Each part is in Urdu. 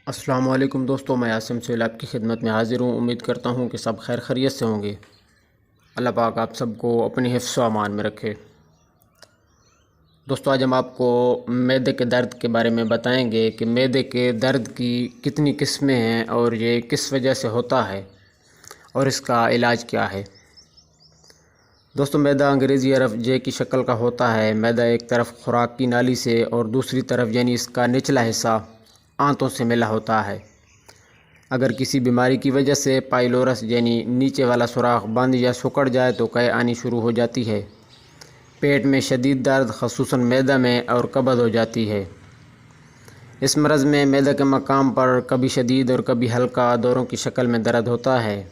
السلام علیکم دوستو، میں عاصم سہیل آپ کی خدمت میں حاضر ہوں۔ امید کرتا ہوں کہ سب خیر خیریت سے ہوں گے۔ اللہ پاک آپ سب کو اپنی حفظ و امان میں رکھے۔ دوستو، آج ہم آپ کو معدے کے درد کے بارے میں بتائیں گے کہ معدے کے درد کی کتنی قسمیں ہیں اور یہ کس وجہ سے ہوتا ہے اور اس کا علاج کیا ہے۔ دوستو، معدہ انگریزی حرف جے کی شکل کا ہوتا ہے۔ معدہ ایک طرف خوراک کی نالی سے اور دوسری طرف یعنی اس کا نچلا حصہ آنتوں سے ملا ہوتا ہے۔ اگر کسی بیماری کی وجہ سے پائلورس یعنی نیچے والا سوراخ بند یا سکڑ جائے تو قے آنی شروع ہو جاتی ہے۔ پیٹ میں شدید درد خصوصاً معدہ میں اور قبض ہو جاتی ہے۔ اس مرض میں معدہ کے مقام پر کبھی شدید اور کبھی ہلکا دوروں کی شکل میں درد ہوتا ہے۔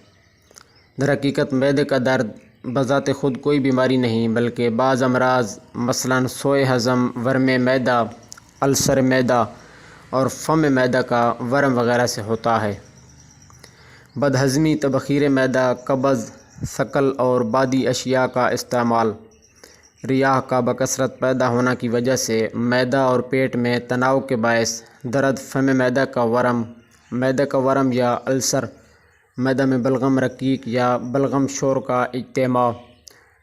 در حقیقت معدے کا درد بذات خود کوئی بیماری نہیں، بلکہ بعض امراض مثلاً سوء ہضم، ورم معدہ، السر معدہ اور فم معدہ کا ورم وغیرہ سے ہوتا ہے۔ بدہضمی، تبخیر معدہ، قبض، ثقل اور بادی اشیاء کا استعمال، ریاح کا بکثرت پیدا ہونا کی وجہ سے معدہ اور پیٹ میں تناؤ کے باعث درد، فم معدہ کا ورم یا السر، معدہ میں بلغم رقیق یا بلغم شور کا اجتماع،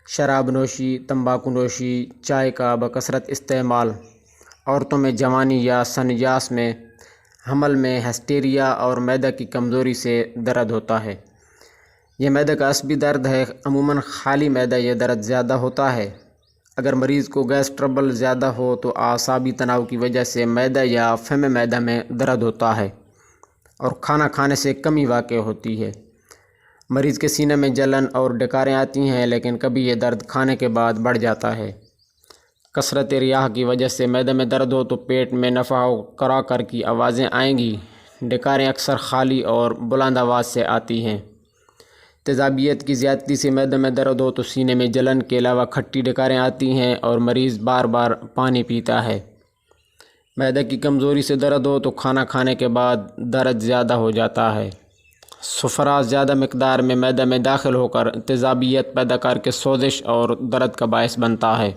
شراب نوشی، تمباکو نوشی، چائے کا بکثرت استعمال، عورتوں میں جوانی یا سنیاس میں، حمل میں ہسٹیریا اور معدہ کی کمزوری سے درد ہوتا ہے۔ یہ معدہ کا عصبی درد ہے۔ عموماً خالی معدہ یہ درد زیادہ ہوتا ہے۔ اگر مریض کو گیس ٹربل زیادہ ہو تو اعصابی تناؤ کی وجہ سے معدہ یا فم معدہ میں درد ہوتا ہے اور کھانا کھانے سے کمی واقع ہوتی ہے۔ مریض کے سینے میں جلن اور ڈکاریں آتی ہیں، لیکن کبھی یہ درد کھانے کے بعد بڑھ جاتا ہے۔ کثرت ریاح کی وجہ سے معدے میں درد ہو تو پیٹ میں نفع و کرا کر کی آوازیں آئیں گی۔ ڈکاریں اکثر خالی اور بلند آواز سے آتی ہیں۔ تیزابیت کی زیادتی سے معدے میں درد ہو تو سینے میں جلن کے علاوہ کھٹی ڈکاریں آتی ہیں اور مریض بار بار پانی پیتا ہے۔ معدے کی کمزوری سے درد ہو تو کھانا کھانے کے بعد درد زیادہ ہو جاتا ہے۔ صفرا زیادہ مقدار میں معدے میں داخل ہو کر تیزابیت پیدا کر کے سوزش اور درد کا باعث بنتا ہے۔